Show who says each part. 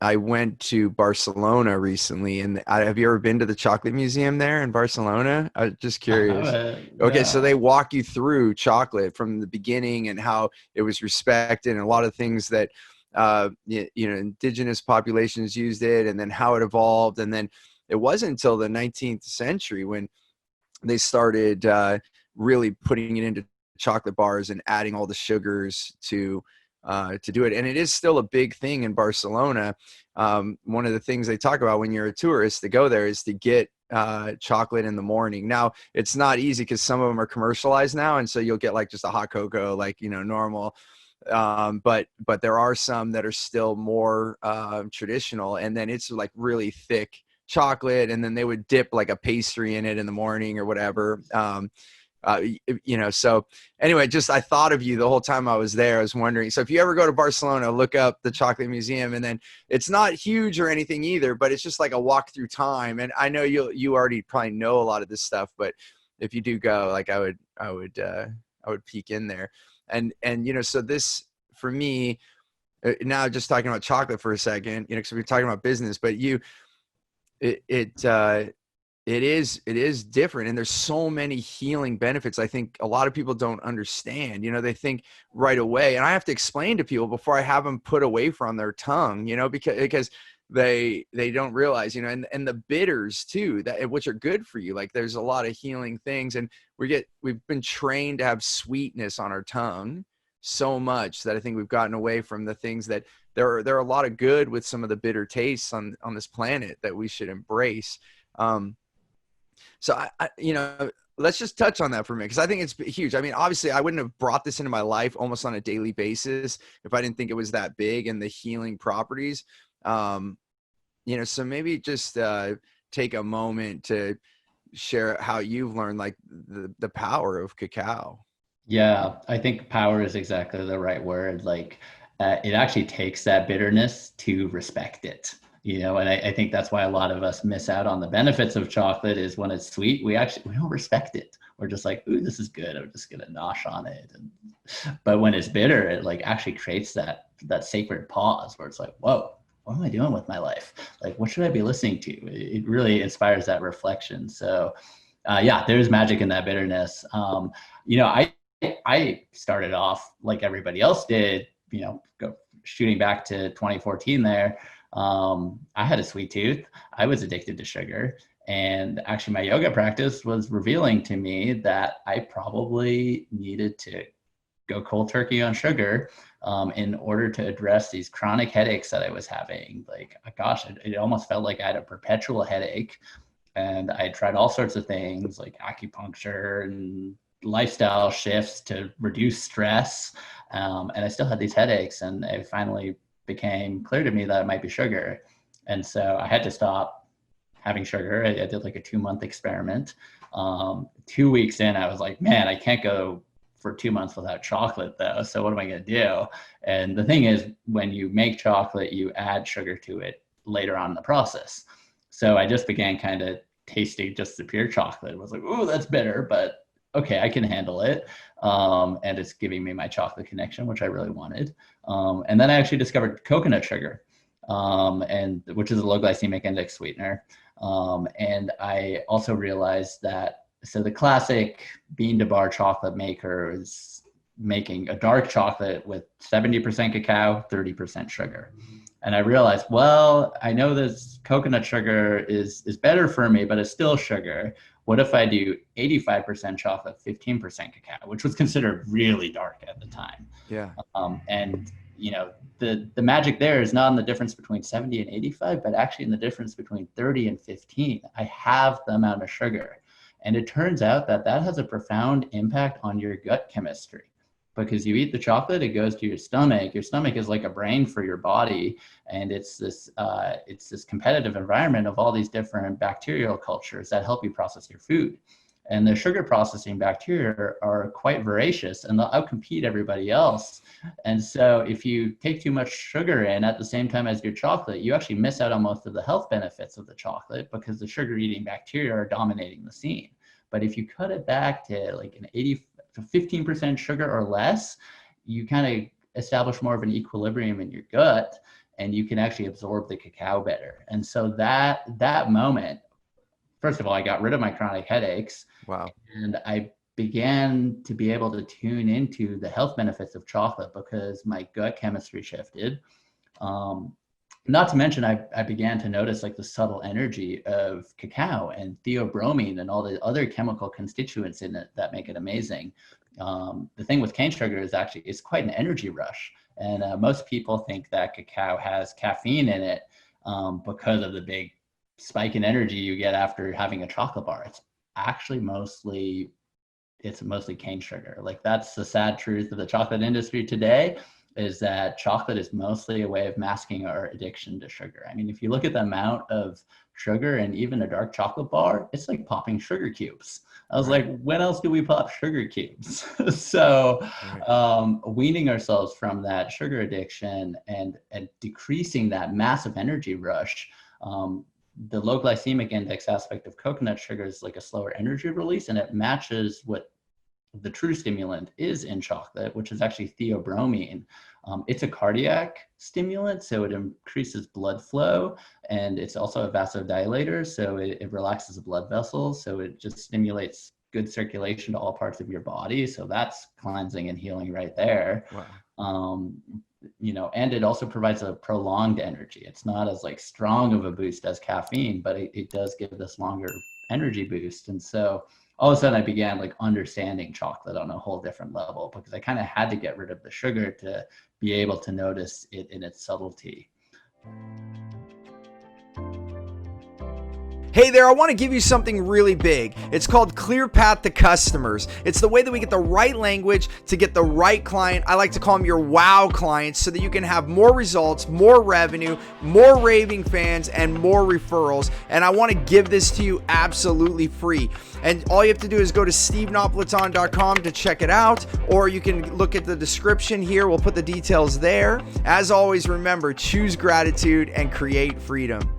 Speaker 1: I went to Barcelona recently, and have you ever been to the chocolate museum there in Barcelona? I'm just
Speaker 2: I
Speaker 1: curious.
Speaker 2: haven't,
Speaker 1: Okay, so they
Speaker 2: no.
Speaker 1: walk you through chocolate from the beginning and how it was respected, and a lot of things that indigenous populations used it, and then how it evolved, and then it wasn't until the 19th century when they started really putting it into chocolate bars and adding all the sugars to do it. And it is still a big thing in Barcelona. One of the things they talk about when you're a tourist to go there is to get chocolate in the morning. Now it's not easy because some of them are commercialized now, and so you'll get like just a hot cocoa, like normal. But there are some that are still more traditional, and then it's like really thick chocolate, and then they would dip like a pastry in it in the morning or whatever. So anyway, just I thought of you the whole time I was there. I was wondering, so if you ever go to Barcelona, look up the chocolate museum, and then it's not huge or anything either, but it's just like a walk through time. And I know you already probably know a lot of this stuff, but if you do go, like I would peek in there. And so this for me, now just talking about chocolate for a second, because we're talking about business, but it it uh it is different, and there's so many healing benefits I think a lot of people don't understand. They think right away, and I have to explain to people before I have them put a wafer on their tongue, because they don't realize, and the bitters too, that which are good for you. Like there's a lot of healing things, and we've been trained to have sweetness on our tongue so much that I think we've gotten away from the things that there are a lot of good with some of the bitter tastes on this planet that we should embrace. Um, so let's just touch on that for a minute, because I think it's huge. I mean, obviously, I wouldn't have brought this into my life almost on a daily basis if I didn't think it was that big and the healing properties. Um, so maybe just take a moment to share how you've learned like the power of cacao.
Speaker 2: Yeah, I think power is exactly the right word. Like, it actually takes that bitterness to respect it, and I think that's why a lot of us miss out on the benefits of chocolate is when it's sweet, we don't respect it. We're just like, ooh, this is good. I'm just gonna nosh on it. But when it's bitter, it like actually creates that sacred pause where it's like, whoa, what am I doing with my life? Like, what should I be listening to? It really inspires that reflection. So, yeah, there's magic in that bitterness. I started off like everybody else did, shooting back to 2014 there. I had a sweet tooth. I was addicted to sugar. And actually, my yoga practice was revealing to me that I probably needed to go cold turkey on sugar in order to address these chronic headaches that I was having. Like, gosh, it almost felt like I had a perpetual headache. And I tried all sorts of things like acupuncture and lifestyle shifts to reduce stress. And I still had these headaches, and it finally became clear to me that it might be sugar. And so I had to stop having sugar. I did like a 2-month experiment. 2 weeks in, I was like, man, I can't go for 2 months without chocolate though. So what am I going to do? And the thing is, when you make chocolate, you add sugar to it later on in the process. So I just began kind of tasting just the pure chocolate. It was like, oh, that's bitter, but okay, I can handle it. And it's giving me my chocolate connection, which I really wanted. And then I actually discovered coconut sugar, and which is a low glycemic index sweetener. And I also realized that so the classic bean to bar chocolate maker is making a dark chocolate with 70% cacao, 30% sugar. And I realized, well, I know this coconut sugar is better for me, but it's still sugar. What if I do 85% chocolate, 15% cacao, which was considered really dark at the time?
Speaker 1: Yeah.
Speaker 2: And the magic there is not in the difference between 70 and 85, but actually in the difference between 30 and 15. I have the amount of sugar. And it turns out that that has a profound impact on your gut chemistry, because you eat the chocolate, it goes to your stomach. Your stomach is like a brain for your body, and it's this competitive environment of all these different bacterial cultures that help you process your food. And the sugar processing bacteria are quite voracious, and they'll outcompete everybody else. And so if you take too much sugar in at the same time as your chocolate, you actually miss out on most of the health benefits of the chocolate because the sugar eating bacteria are dominating the scene. But if you cut it back to like an 80 to 15% sugar or less, you kind of establish more of an equilibrium in your gut. and you can actually absorb the cacao better. And so that moment, first of all, I got rid of my chronic headaches.
Speaker 1: Wow.
Speaker 2: And I began to be able to tune into the health benefits of chocolate because my gut chemistry shifted. Not to mention, I began to notice like the subtle energy of cacao and theobromine and all the other chemical constituents in it that make it amazing. The thing with cane sugar is actually it's quite an energy rush. And most people think that cacao has caffeine in it because of the big spike in energy you get after having a chocolate bar. It's actually mostly cane sugar. Like that's the sad truth of the chocolate industry today, is that chocolate is mostly a way of masking our addiction to sugar. I mean, if you look at the amount of sugar and even a dark chocolate bar, it's like popping sugar cubes. I was like, when else do we pop sugar cubes? So weaning ourselves from that sugar addiction and decreasing that massive energy rush, the low glycemic index aspect of coconut sugar is like a slower energy release, and it matches what the true stimulant is in chocolate, which is actually theobromine. It's a cardiac stimulant, so it increases blood flow, and it's also a vasodilator, so it relaxes the blood vessels, so it just stimulates good circulation to all parts of your body. So that's cleansing and healing right there. Wow. And it also provides a prolonged energy. It's not as like strong of a boost as caffeine, but it does give this longer energy boost. And so all of a sudden I began like understanding chocolate on a whole different level, because I kind of had to get rid of the sugar to be able to notice it in its subtlety.
Speaker 1: Hey there, I want to give you something really big. It's called Clear Path to Customers. It's the way that we get the right language to get the right client. I like to call them your wow clients, so that you can have more results, more revenue, more raving fans, and more referrals. And I want to give this to you absolutely free. And all you have to do is go to stevenapolitan.com to check it out, or you can look at the description here. We'll put the details there. As always, remember, choose gratitude and create freedom.